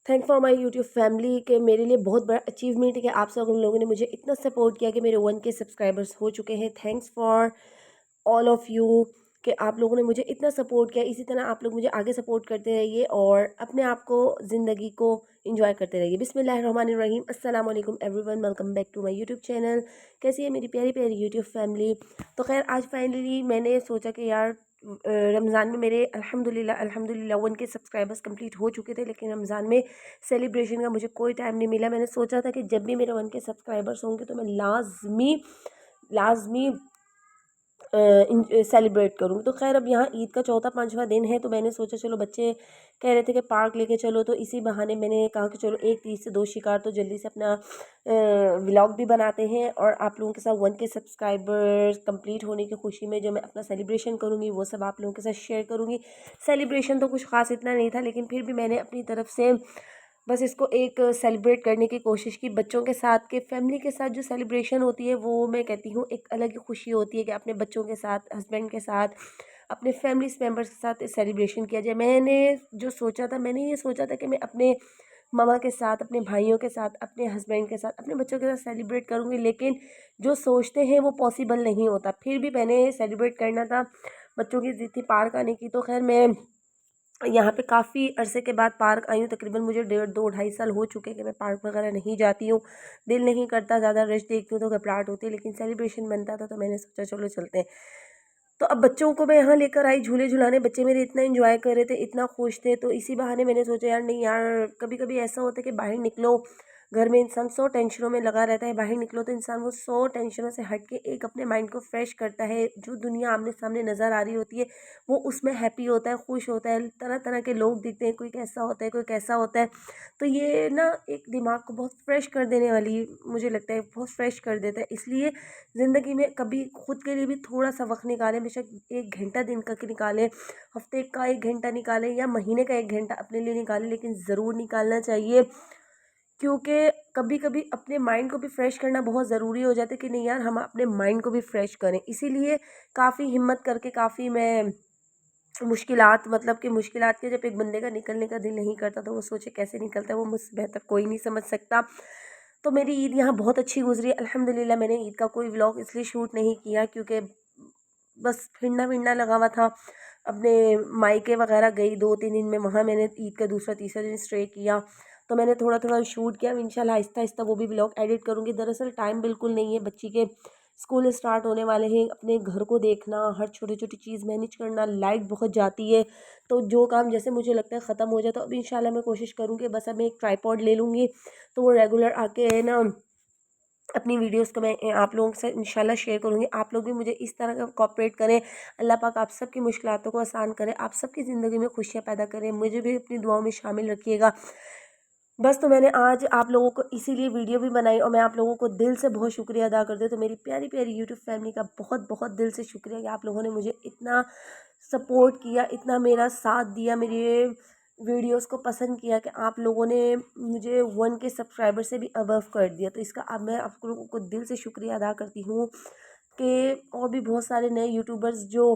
Thank for my YouTube family के मेरे लिए बहुत बड़ा अचीवमेंट है कि आप सब लोगों ने मुझे इतना सपोर्ट किया कि मेरे 1K सब्सक्राइबर्स हो चुके हैं। Thanks for all of you कि आप लोगों ने मुझे इतना सपोर्ट किया। इसी तरह आप लोग मुझे आगे सपोर्ट करते रहिए और अपने आप को ज़िंदगी को एंजॉय करते रहिए। बिस्मिल्लाहिर्रहमानिर्रहीम, अस्सलाम वालेकुम everyone, welcome back to my YouTube channel. कैसी है मेरी प्यारी प्यारी यूट्यूब फैमिली। तो खैर आज फाइनली मैंने सोचा कि यार रमज़ान में मेरे अल्हम्दुलिल्लाह 1K सब्सक्राइबर्स कंप्लीट हो चुके थे, लेकिन रमज़ान में सेलिब्रेशन का मुझे कोई टाइम नहीं मिला। मैंने सोचा था कि जब भी मेरे 1K सब्सक्राइबर्स होंगे तो मैं लाजमी लाजमी सेलिब्रेट करूँ। तो खैर अब यहाँ ईद का चौथा पाँचवा दिन है, तो मैंने सोचा चलो बच्चे कह रहे थे कि पार्क लेके चलो, तो इसी बहाने मैंने कहा कि चलो एक तीर से दो शिकार, तो जल्दी से अपना व्लॉग भी बनाते हैं और आप लोगों के साथ 1K सब्सक्राइबर्स कंप्लीट होने की खुशी में जो मैं अपना सेलिब्रेशन करूँगी वो सब आप लोगों के साथ शेयर करूँगी। सेलिब्रेशन तो कुछ ख़ास इतना नहीं था, लेकिन फिर भी मैंने अपनी तरफ से बस इसको एक सेलिब्रेट करने की कोशिश की बच्चों के साथ, के फैमिली के साथ। जो सेलिब्रेशन होती है वो मैं कहती हूँ एक अलग ही खुशी होती है कि अपने बच्चों के साथ, हस्बैंड के साथ, अपने फैमिली मेम्बर्स के साथ सेलिब्रेशन किया जाए। मैंने जो सोचा था, मैंने ये सोचा था कि मैं अपने मम्मा के साथ, अपने भाइयों के साथ, अपने हस्बैंड के साथ, अपने बच्चों के साथ सेलिब्रेट करूँगी, लेकिन जो सोचते हैं वो पॉसिबल नहीं होता। फिर भी मैंने सेलिब्रेट करना था, बच्चों की ज़िद थी पार्क आने की। तो खैर मैं यहाँ पे काफ़ी अरसे के बाद पार्क आई हूँ। तकरीबन मुझे 1.5-2 ढाई साल हो चुके हैं कि मैं पार्क वगैरह नहीं जाती हूँ। दिल नहीं करता, ज़्यादा रश देखती हूँ तो घबराहट होती है, लेकिन सेलिब्रेशन बनता था तो मैंने सोचा चलो चलते हैं। तो अब बच्चों को मैं यहाँ लेकर आई झूले झुलाने। बच्चे मेरे इतना एंजॉय कर रहे थे, इतना खुश थे, तो इसी बहाने मैंने सोचा यार नहीं यार, कभी कभी ऐसा होता है कि बाहर निकलो, घर में इंसान 100 टेंशनों में लगा रहता है, बाहर निकलो तो इंसान वो 100 टेंशनों से हट के एक अपने माइंड को फ्रेश करता है। जो दुनिया आमने सामने नज़र आ रही होती है वो उसमें हैप्पी होता है, खुश होता है। तरह तरह के लोग दिखते हैं, कोई कैसा होता है, कोई कैसा होता है। तो ये ना एक दिमाग को बहुत फ्रेश कर देने वाली, मुझे लगता है बहुत फ्रेश कर देता है। इसलिए ज़िंदगी में कभी खुद के लिए भी थोड़ा सा वक्त निकालें, बेशक 1 घंटा दिन का कि निकालें, हफ्ते का 1 घंटा निकालें या महीने का 1 घंटा अपने लिए निकालें, लेकिन ज़रूर निकालना चाहिए। क्योंकि कभी कभी अपने माइंड को भी फ्रेश करना बहुत ज़रूरी हो जाता है कि नहीं यार, हम अपने माइंड को भी फ्रेश करें। इसीलिए काफ़ी हिम्मत करके, काफ़ी मैं मुश्किलात, मतलब कि मुश्किलात के, जब एक बंदे का निकलने का दिल नहीं करता तो वो सोचे कैसे निकलता है, वो मुझसे बेहतर कोई नहीं समझ सकता। तो मेरी ईद यहाँ बहुत अच्छी गुजरी अल्हम्दुलिल्लाह। मैंने ईद का कोई व्लॉग इसलिए शूट नहीं किया क्योंकि बस फिरना फिरना लगा हुआ था। अपने मायके वगैरह गई 2-3 दिन में, वहाँ मैंने ईद का दूसरा तीसरा दिन स्टे किया, तो मैंने थोड़ा थोड़ा शूट किया। इंशाल्लाह आहिस्ता आहिस्ता वो भी व्लॉग एडिट करूँगी। दरअसल टाइम बिल्कुल नहीं है, बच्ची के स्कूल स्टार्ट होने वाले हैं, अपने घर को देखना, हर छोटी छोटी चीज़ मैनेज करना, लाइट बहुत जाती है, तो जो काम जैसे मुझे लगता है ख़त्म हो जाए, तो अब इंशाल्लाह मैं कोशिश करूँगी, बस अब मैं एक ट्राईपॉड ले लूँगी तो वो रेगुलर आके है ना अपनी वीडियोस को मैं आप लोगों के साथ इंशाल्लाह शेयर करूँगी। आप लोग भी मुझे इस तरह का कोऑपरेट करें। अल्लाह पाक आप सबकी मुश्किलातों को आसान करे, आप सबकी ज़िंदगी में खुशियाँ पैदा करें। मुझे भी अपनी दुआओं में शामिल रखिएगा। बस तो मैंने आज आप लोगों को इसीलिए वीडियो भी बनाई और मैं आप लोगों को दिल से बहुत शुक्रिया अदा करती हूँ। तो मेरी प्यारी प्यारी यूट्यूब फैमिली का बहुत बहुत दिल से शुक्रिया कि आप लोगों ने मुझे इतना सपोर्ट किया, इतना मेरा साथ दिया, मेरे वीडियोस को पसंद किया कि आप लोगों ने मुझे 1K सब्सक्राइबर से भी अबव कर दिया। तो इसका अब मैं आप लोगों को दिल से शुक्रिया अदा करती हूँ कि और भी बहुत सारे नए यूट्यूबर्स जो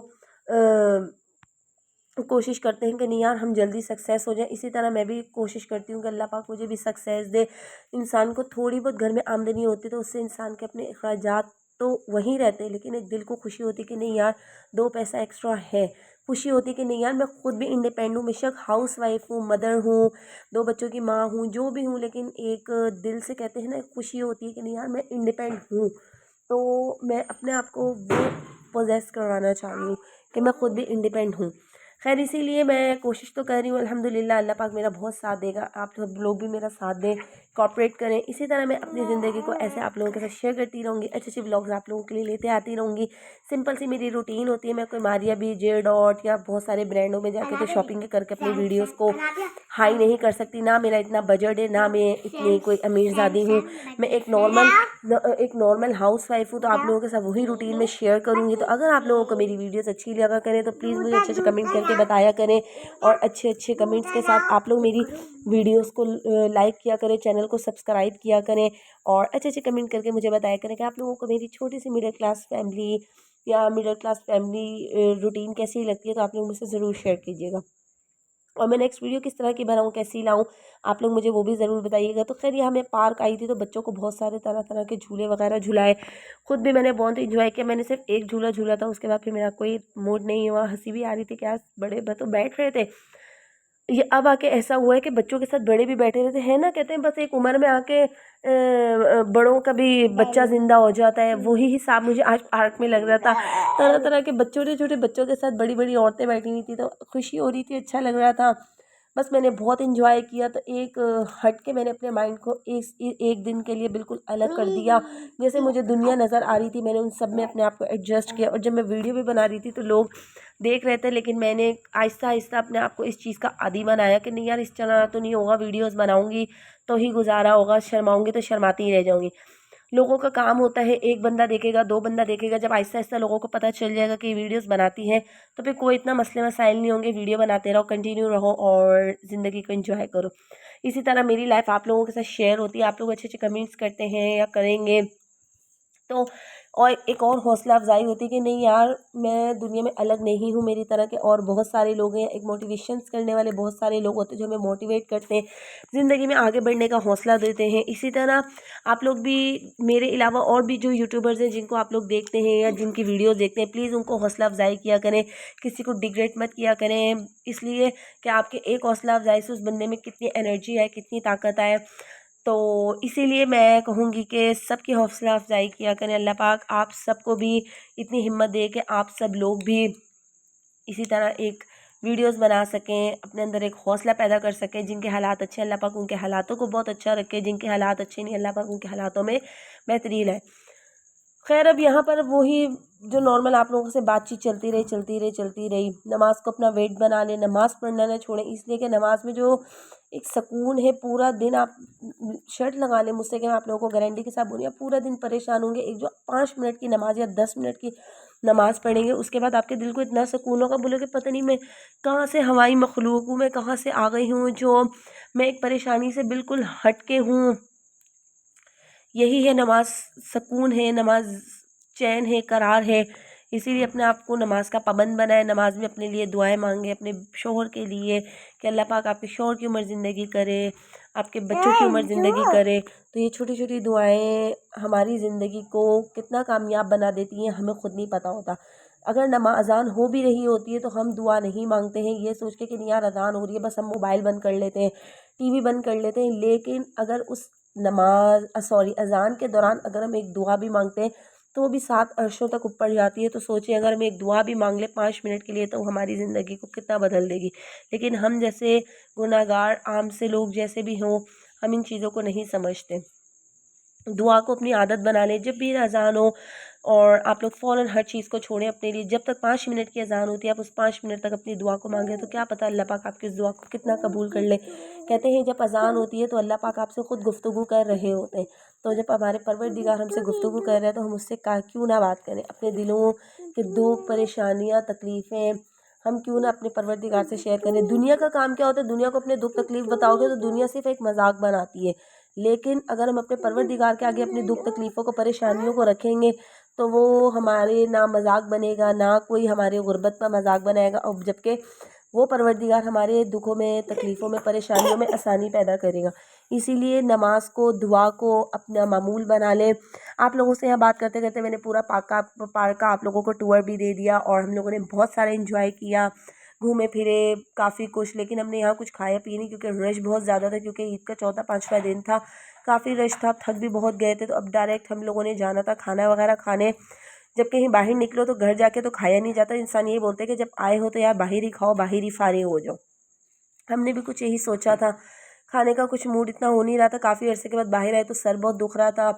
कोशिश करते हैं कि नहीं यार हम जल्दी सक्सेस हो जाए, इसी तरह मैं भी कोशिश करती हूँ कि अल्लाह पाक मुझे भी सक्सेस दे। इंसान को थोड़ी बहुत घर में आमदनी होती है तो उससे इंसान के अपने अखराजात तो वहीं रहते हैं, लेकिन एक दिल को खुशी होती है कि नहीं यार 2 पैसा एक्स्ट्रा है। खुशी होती है कि नहीं यार मैं खुद भी इंडिपेंडेंट हूँ, बेशक हाउस वाइफ हूँ, मदर हूँ, 2 बच्चों की माँ हूँ, जो भी हूँ, लेकिन एक दिल से कहते हैं ना, खुशी होती है कि नहीं यार मैं इंडिपेंडेंट हूँ। तो मैं अपने आप को वो पोजेस करवाना चाह रही हूँ कि मैं खुद भी इंडिपेंडेंट हूँ। खैर इसीलिए मैं कोशिश तो कर रही हूँ अल्हम्दुलिल्लाह। अल्लाह पाक मेरा बहुत साथ देगा, आप सब लोग भी मेरा साथ दें, कोऑपरेट करें। इसी तरह मैं अपनी ज़िंदगी को ऐसे आप लोगों के साथ शेयर करती रहूँगी, अच्छे अच्छे व्लॉग्स आप लोगों के लिए लेते आती रहूँगी। सिंपल सी मेरी रूटीन होती है। मैं कोई मारिया भी, जे डॉट या बहुत सारे ब्रांडों में जाके तो शॉपिंग करके अपनी वीडियोज़ को हाई नहीं कर सकती। ना मेरा इतना बजट है, ना मैं इतनी कोई अमीरजादी हूँ। मैं एक नॉर्मल हाउस वाइफ हूँ, तो आप लोगों के साथ वही रूटीन में शेयर करूँगी। तो अगर आप लोगों को मेरी वीडियोस अच्छी लगा करें तो प्लीज़ मुझे अच्छे अच्छे कमेंट करके बताया करें, और अच्छे अच्छे कमेंट्स के साथ आप लोग मेरी वीडियोस को लाइक किया करें, चैनल को सब्सक्राइब किया करें, और अच्छे अच्छे कमेंट करके मुझे बताया करें कि आप लोगों को मेरी छोटी सी मिडिल क्लास फैमिली या मिडिल क्लास फैमिली रूटीन कैसी लगती है। तो आप लोग मुझसे ज़रूर शेयर कीजिएगा। और मैं नेक्स्ट वीडियो किस तरह की बनाऊँ, कैसी लाऊँ, आप लोग मुझे वो भी ज़रूर बताइएगा। तो खैर यहाँ मैं पार्क आई थी तो बच्चों को बहुत सारे तरह तरह के झूले वगैरह झुलाए, खुद भी मैंने बहुत इंजॉय किया। मैंने सिर्फ एक झूला झूला था, उसके बाद फिर मेरा कोई मूड नहीं हुआ। हंसी भी आ रही थी, क्या बड़े तो बैठ रहे थे, ये अब आके ऐसा हुआ है कि बच्चों के साथ बड़े भी बैठे रहते हैं ना, कहते हैं बस एक उम्र में आके बड़ों का भी बच्चा जिंदा हो जाता है, वही हिसाब मुझे आज पार्क में लग रहा था। तरह तरह के बच्चों, छोटे छोटे बच्चों के साथ बड़ी बड़ी औरतें बैठी हुई थी, तो खुशी हो रही थी, अच्छा लग रहा था। बस मैंने बहुत इंजॉय किया। तो एक हट के मैंने अपने माइंड को एक दिन के लिए बिल्कुल अलग कर दिया। जैसे मुझे दुनिया नज़र आ रही थी, मैंने उन सब में अपने आप को एडजस्ट किया। और जब मैं वीडियो भी बना रही थी तो लोग देख रहे थे, लेकिन मैंने आहिस्ता आहिस्ता अपने आप को इस चीज़ का आदी बनाया कि नहीं यार, इस तरह तो नहीं होगा, वीडियोस बनाऊंगी तो ही गुजारा होगा, शर्माऊंगी तो शर्माती ही रह जाऊंगी। लोगों का काम होता है, एक बंदा देखेगा, दो बंदा देखेगा, जब आहिस्ता आहिस्ता लोगों को पता चल जाएगा कि वीडियोस बनाती है तो फिर कोई इतना मसले मसाइल नहीं होंगे। वीडियो बनाते रहो, कंटिन्यू रहो और ज़िंदगी को एंजॉय करो। इसी तरह मेरी लाइफ आप लोगों के साथ शेयर होती है, आप लोग अच्छे अच्छे कमेंट्स करते हैं या करेंगे तो और एक और हौसला अफजाई होती है कि नहीं यार, मैं दुनिया में अलग नहीं हूँ, मेरी तरह के और बहुत सारे लोग हैं। एक मोटिवेशंस करने वाले बहुत सारे लोग होते हैं जो हमें मोटिवेट करते हैं, ज़िंदगी में आगे बढ़ने का हौसला देते हैं। इसी तरह आप लोग भी, मेरे अलावा और भी जो यूट्यूबर्स हैं जिनको आप लोग देखते हैं या जिनकी वीडियोज़ देखते हैं, प्लीज़ उनको हौसला अफजाई किया करें, किसी को डिग्रेड मत किया करें, इसलिए कि आपके एक हौसला अफजाई से उस बंदे में कितनी एनर्जी है, कितनी ताकत आए। तो इसीलिए मैं कहूँगी कि सबकी हौसला अफजाई किया करें। अल्लाह पाक आप सबको भी इतनी हिम्मत दे कि आप सब लोग भी इसी तरह एक वीडियोस बना सकें, अपने अंदर एक हौसला पैदा कर सकें। जिनके हालात अच्छे, अल्लाह पाक उनके हालातों को बहुत अच्छा रखे, जिनके हालात अच्छे नहीं, अल्लाह पाक उनके हालातों में बेहतरीन है। खैर अब यहाँ पर वही जो नॉर्मल आप लोगों से बातचीत चलती रही। नमाज को अपना वेट बना लें, नमाज़ पढ़ना ना छोड़ें, इसलिए कि नमाज में जो एक सुकून है, पूरा दिन आप शर्त लगा लें मुझसे कि मैं आप लोगों को गारंटी के साथ बोलूँ, आप पूरा दिन परेशान होंगे। एक जो 5 मिनट की नमाज या 10 मिनट की नमाज पढ़ेंगे, उसके बाद आपके दिल को इतना सुकून होगा, बोलोगे पता नहीं मैं कहाँ से हवाई मखलूक हूँ, मैं कहाँ से आ गई हूँ, जो मैं एक परेशानी से बिल्कुल हट के हूँ। यही है नमाज, सुकून है नमाज, चैन है, करार है। इसीलिए अपने आप को नमाज का पाबंद बनाए, नमाज में अपने लिए दुआएं मांगे, अपने शोहर के लिए कि अल्लाह पाक आपके शोहर की उम्र ज़िंदगी करे, आपके बच्चों की उम्र ज़िंदगी करे। तो ये छोटी छोटी दुआएं हमारी ज़िंदगी को कितना कामयाब बना देती हैं, हमें खुद नहीं पता होता। अगर नमाज अज़ान हो भी रही होती है तो हम दुआ नहीं मांगते हैं, ये सोच के कि नहीं यार अज़ान हो रही है, बस हम मोबाइल बंद कर लेते हैं, टीवी बंद कर लेते हैं। लेकिन अगर उस अज़ान के दौरान अगर हम एक दुआ भी मांगते हैं तो वो भी 7 अर्शों तक ऊपर जाती है। तो सोचिए अगर हम एक दुआ भी मांग लें 5 मिनट के लिए तो हमारी ज़िंदगी को कितना बदल देगी। लेकिन हम जैसे गुनाहगार आम से लोग जैसे भी हों, हम इन चीज़ों को नहीं समझते। दुआ को अपनी आदत बना लें, जब भी अज़ान हो और आप लोग फ़ौरन हर चीज़ को छोड़ें अपने लिए। जब तक 5 मिनट की अज़ान होती है, आप उस 5 मिनट तक अपनी दुआ को मांगें तो क्या पता अल्लाह पाक आपकी इस दुआ को कितना कबूल कर ले। कहते हैं जब अज़ान होती है तो अल्लाह पाक आपसे ख़ुद गुफ्तगू कर रहे होते हैं। तो जब हमारे परवरदिगार हमसे गुफ्तगू कर रहे हैं तो हम उससे क्यों ना बात करें, अपने दिलों के दुख, परेशानियाँ, तकलीफ़ें हम क्यों ना अपने परवरदिगार से शेयर करें। दुनिया का काम क्या होता है, दुनिया को अपने दुख तकलीफ़ बताओगे तो दुनिया सिर्फ एक मजाक बनाती है। लेकिन अगर हम अपने परवरदिगार के आगे अपनी दुख तकलीफ़ों को, परेशानियों को रखेंगे तो वो हमारे ना मजाक बनेगा, ना कोई हमारे गुर्बत का मजाक बनाएगा। और जबकि वो परवरदिगार हमारे दुखों में, तकलीफ़ों में, परेशानियों में आसानी पैदा करेगा। इसीलिए नमाज को, दुआ को अपना मामूल बना लें। आप लोगों से यहाँ बात करते करते मैंने पूरा पार्क का आप लोगों को टूर भी दे दिया और हम लोगों ने बहुत सारा इंजॉय किया, घूमे फिरे काफ़ी कुछ। लेकिन हमने यहाँ कुछ खाया पिया नहीं क्योंकि रश बहुत ज़्यादा था, क्योंकि ईद का चौथा पाँचवा दिन था, काफ़ी रश था, थक भी बहुत गए थे। तो अब डायरेक्ट हम लोगों ने जाना था खाना वगैरह खाने। जब कहीं बाहर निकलो तो घर जाके तो खाया नहीं जाता, इंसान ये बोलते हैं कि जब आए हो तो यार बाहर ही खाओ, बाहर ही फारिग हो जाओ। हमने भी कुछ यही सोचा था, खाने का कुछ मूड इतना हो नहीं रहा था, काफ़ी अरसे के बाद बाहर आए तो सर बहुत दुख रहा था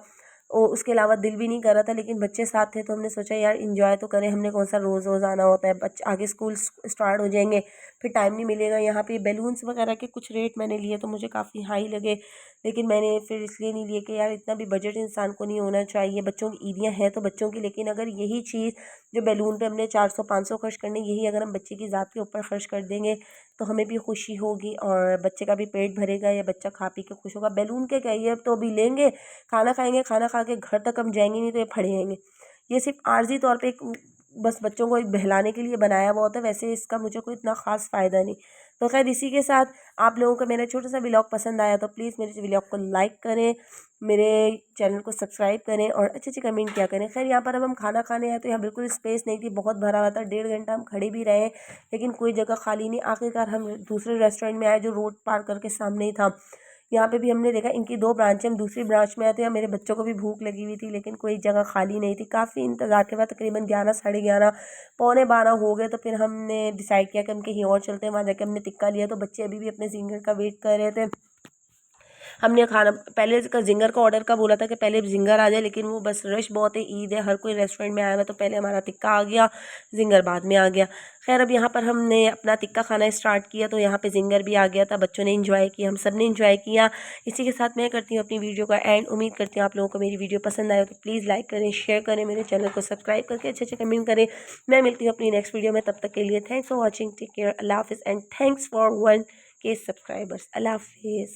और उसके अलावा दिल भी नहीं कर रहा था। लेकिन बच्चे साथ थे तो हमने सोचा यार इंजॉय तो करें, हमने कौन सा रोज़ रोज़ आना होता है, बच्चे आगे स्कूल स्टार्ट हो जाएंगे, फिर टाइम नहीं मिलेगा। यहाँ पे बैलून्स वगैरह के कुछ रेट मैंने लिए तो मुझे काफ़ी हाई लगे, लेकिन मैंने फिर इसलिए नहीं लिए कि यार इतना भी बजट इंसान को नहीं होना चाहिए। बच्चों की ईदियाँ हैं तो बच्चों की, लेकिन अगर यही चीज़ जो बैलून पे हमने 400-500 खर्च करने, यही अगर हम बच्चे की ज़ात के ऊपर खर्च कर देंगे तो हमें भी खुशी होगी और बच्चे का भी पेट भरेगा या बच्चा खा पी के खुश होगा। बैलून के क्या, ये तो अभी लेंगे, खाना खाएंगे, खाना खा के घर तक हम जाएंगे नहीं तो ये फड़े जाएंगे। ये सिर्फ आर्जी तौर पे एक बस बच्चों को एक बहलाने के लिए बनाया हुआ होता है, वैसे इसका मुझे कोई इतना ख़ास फ़ायदा नहीं। तो खैर इसी के साथ आप लोगों को मेरा छोटा सा व्लॉग पसंद आया तो प्लीज़ मेरे व्लॉग को लाइक करें, मेरे चैनल को सब्सक्राइब करें और अच्छे अच्छे कमेंट किया करें। खैर यहाँ पर अब हम खाना खाने आए तो यहाँ बिल्कुल स्पेस नहीं थी, बहुत भरा हुआ था, 1.5 घंटा हम खड़े भी रहे लेकिन कोई जगह खाली नहीं। आखिरकार हम दूसरे रेस्टोरेंट में आए जो रोड पार करके सामने ही था। यहाँ पे भी हमने देखा इनकी 2 ब्रांच है, हम दूसरी ब्रांच में आए तो यहाँ मेरे बच्चों को भी भूख लगी हुई थी लेकिन कोई जगह खाली नहीं थी। काफ़ी इंतज़ार के बाद तकरीबन 11 साढ़े 11 पौने 12 हो गए तो फिर हमने डिसाइड किया कि हम कहीं और चलते हैं। वहाँ जाके हमने टिक्का लिया तो बच्चे अभी भी अपने जिंगर का वेट कर रहे थे। हमने खाना पहले का जिंगर का ऑर्डर का बोला था कि पहले जिंगर आ जाए लेकिन वो बस रश बहुत है, ईद है, हर कोई रेस्टोरेंट में आया हुआ तो पहले हमारा टिक्का आ गया, जिंगर बाद में आ गया। खैर अब यहाँ पर हमने अपना टिक्का खाना स्टार्ट किया तो यहाँ पे जिंगर भी आ गया था, बच्चों ने इंजॉय किया, हम सब ने इंजॉय किया। इसी के साथ मैं करती हूँ अपनी वीडियो का एंड। उम्मीद करती हूँ आप लोगों को मेरी वीडियो पसंद आए तो प्लीज़ लाइक करें, शेयर करें, मेरे चैनल को सब्सक्राइब करके अच्छे अच्छे कमेंट करें। मैं मिलती हूँ अपनी नेक्स्ट वीडियो में, तब तक के लिए thanks for watching, take care, अल्लाह हाफिज़ and thanks for 1K subscribers. अल्लाह हाफिज़।